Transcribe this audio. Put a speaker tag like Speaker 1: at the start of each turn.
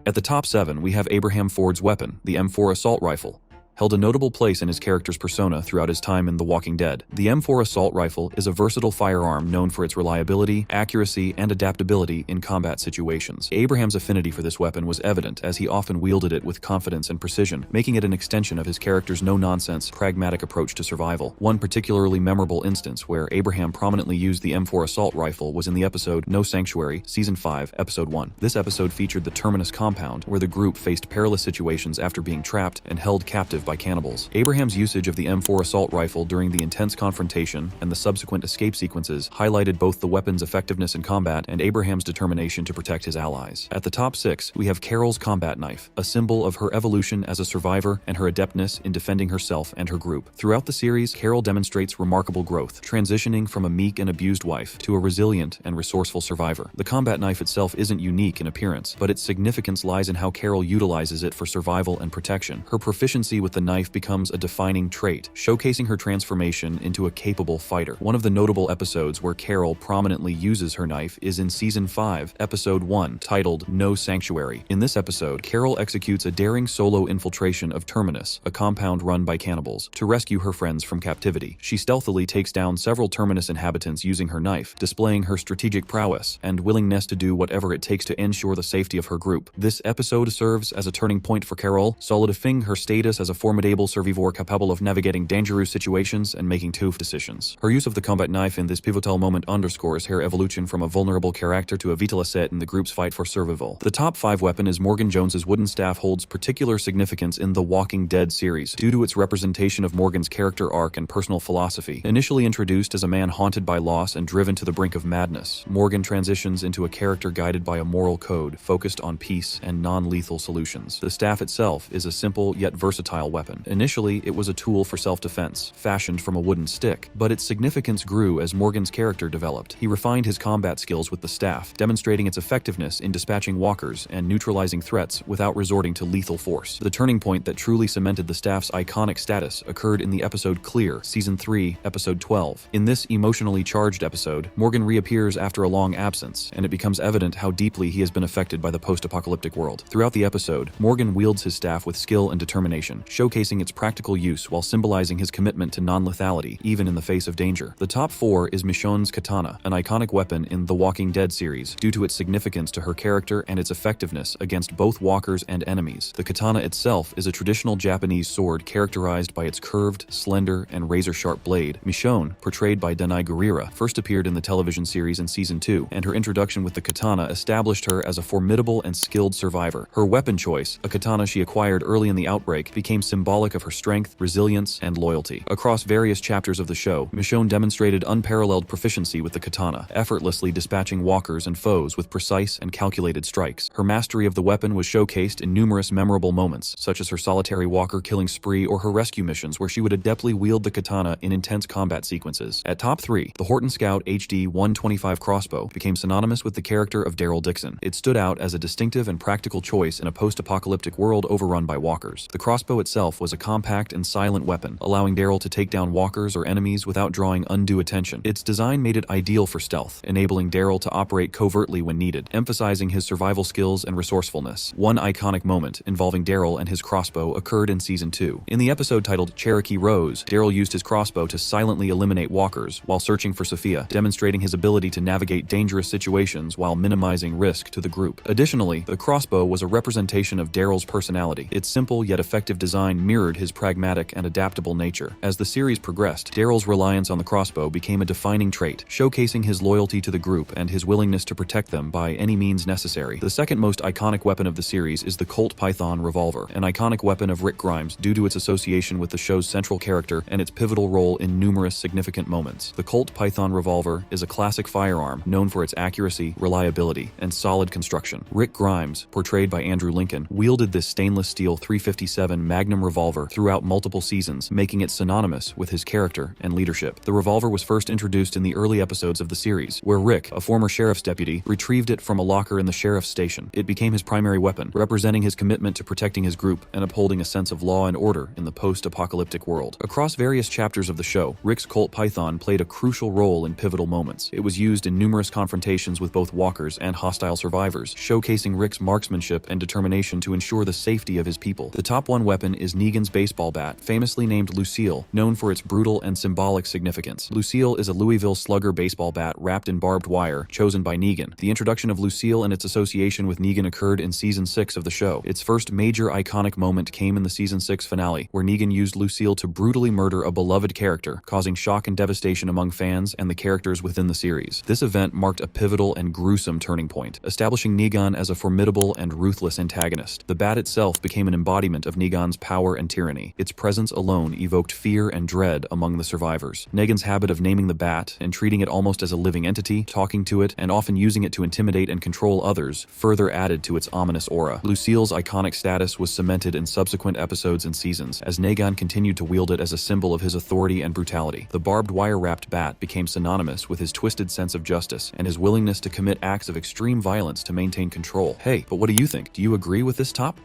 Speaker 1: At the top 7, we have Abraham Ford's weapon, the M4 assault rifle. Held a notable place in his character's persona throughout his time in The Walking Dead. The M4 assault rifle is a versatile firearm known for its reliability, accuracy, and adaptability in combat situations. Abraham's affinity for this weapon was evident as he often wielded it with confidence and precision, making it an extension of his character's no-nonsense, pragmatic approach to survival. One particularly memorable instance where Abraham prominently used the M4 assault rifle was in the episode No Sanctuary, Season 5, Episode 1. This episode featured the Terminus compound, where the group faced perilous situations after being trapped and held captive by cannibals. Abraham's usage of the M4 assault rifle during the intense confrontation and the subsequent escape sequences highlighted both the weapon's effectiveness in combat and Abraham's determination to protect his allies. At the top 6, we have Carol's combat knife, a symbol of her evolution as a survivor and her adeptness in defending herself and her group. Throughout the series, Carol demonstrates remarkable growth, transitioning from a meek and abused wife to a resilient and resourceful survivor. The combat knife itself isn't unique in appearance, but its significance lies in how Carol utilizes it for survival and protection. Her proficiency with the knife becomes a defining trait, showcasing her transformation into a capable fighter. One of the notable episodes where Carol prominently uses her knife is in Season 5, Episode 1, titled No Sanctuary. In this episode, Carol executes a daring solo infiltration of Terminus, a compound run by cannibals, to rescue her friends from captivity. She stealthily takes down several Terminus inhabitants using her knife, displaying her strategic prowess and willingness to do whatever it takes to ensure the safety of her group. This episode serves as a turning point for Carol, solidifying her status as a formidable survivor capable of navigating dangerous situations and making tough decisions. Her use of the combat knife in this pivotal moment underscores her evolution from a vulnerable character to a vital asset in the group's fight for survival. The top 5 weapon is Morgan Jones's wooden staff holds particular significance in the Walking Dead series due to its representation of Morgan's character arc and personal philosophy. Initially introduced as a man haunted by loss and driven to the brink of madness, Morgan transitions into a character guided by a moral code focused on peace and non-lethal solutions. The staff itself is a simple yet versatile weapon. Initially, it was a tool for self-defense, fashioned from a wooden stick, but its significance grew as Morgan's character developed. He refined his combat skills with the staff, demonstrating its effectiveness in dispatching walkers and neutralizing threats without resorting to lethal force. The turning point that truly cemented the staff's iconic status occurred in the episode Clear, Season 3, Episode 12. In this emotionally charged episode, Morgan reappears after a long absence, and it becomes evident how deeply he has been affected by the post-apocalyptic world. Throughout the episode, Morgan wields his staff with skill and determination, showcasing its practical use while symbolizing his commitment to non-lethality, even in the face of danger. The top 4 is Michonne's Katana, an iconic weapon in The Walking Dead series due to its significance to her character and its effectiveness against both walkers and enemies. The katana itself is a traditional Japanese sword characterized by its curved, slender, and razor-sharp blade. Michonne, portrayed by Danai Gurira, first appeared in the television series in Season 2, and her introduction with the katana established her as a formidable and skilled survivor. Her weapon choice, a katana she acquired early in the outbreak, became symbolic of her strength, resilience, and loyalty. Across various chapters of the show, Michonne demonstrated unparalleled proficiency with the katana, effortlessly dispatching walkers and foes with precise and calculated strikes. Her mastery of the weapon was showcased in numerous memorable moments, such as her solitary walker killing spree or her rescue missions where she would adeptly wield the katana in intense combat sequences. At top 3, the Horton Scout HD 125 crossbow became synonymous with the character of Daryl Dixon. It stood out as a distinctive and practical choice in a post-apocalyptic world overrun by walkers. The crossbow itself was a compact and silent weapon, allowing Daryl to take down walkers or enemies without drawing undue attention. Its design made it ideal for stealth, enabling Daryl to operate covertly when needed, emphasizing his survival skills and resourcefulness. One iconic moment involving Daryl and his crossbow occurred in Season 2. In the episode titled Cherokee Rose, Daryl used his crossbow to silently eliminate walkers while searching for Sophia, demonstrating his ability to navigate dangerous situations while minimizing risk to the group. Additionally, the crossbow was a representation of Daryl's personality. Its simple yet effective design mirrored his pragmatic and adaptable nature. As the series progressed, Daryl's reliance on the crossbow became a defining trait, showcasing his loyalty to the group and his willingness to protect them by any means necessary. The second most iconic weapon of the series is the Colt Python Revolver, an iconic weapon of Rick Grimes due to its association with the show's central character and its pivotal role in numerous significant moments. The Colt Python Revolver is a classic firearm known for its accuracy, reliability, and solid construction. Rick Grimes, portrayed by Andrew Lincoln, wielded this stainless steel .357 Magnum magnum revolver throughout multiple seasons, making it synonymous with his character and leadership. The revolver was first introduced in the early episodes of the series, where Rick, a former sheriff's deputy, retrieved it from a locker in the sheriff's station. It became his primary weapon, representing his commitment to protecting his group and upholding a sense of law and order in the post-apocalyptic world. Across various chapters of the show, Rick's Colt Python played a crucial role in pivotal moments. It was used in numerous confrontations with both walkers and hostile survivors, showcasing Rick's marksmanship and determination to ensure the safety of his people. The top one weapon is Negan's baseball bat, famously named Lucille, known for its brutal and symbolic significance. Lucille is a Louisville Slugger baseball bat wrapped in barbed wire, chosen by Negan. The introduction of Lucille and its association with Negan occurred in Season 6 of the show. Its first major iconic moment came in the Season 6 finale, where Negan used Lucille to brutally murder a beloved character, causing shock and devastation among fans and the characters within the series. This event marked a pivotal and gruesome turning point, establishing Negan as a formidable and ruthless antagonist. The bat itself became an embodiment of Negan's power and tyranny. Its presence alone evoked fear and dread among the survivors. Negan's habit of naming the bat and treating it almost as a living entity, talking to it, and often using it to intimidate and control others, further added to its ominous aura. Lucille's iconic status was cemented in subsequent episodes and seasons, as Negan continued to wield it as a symbol of his authority and brutality. The barbed wire-wrapped bat became synonymous with his twisted sense of justice and his willingness to commit acts of extreme violence to maintain control. Hey, but what do you think? Do you agree with this top?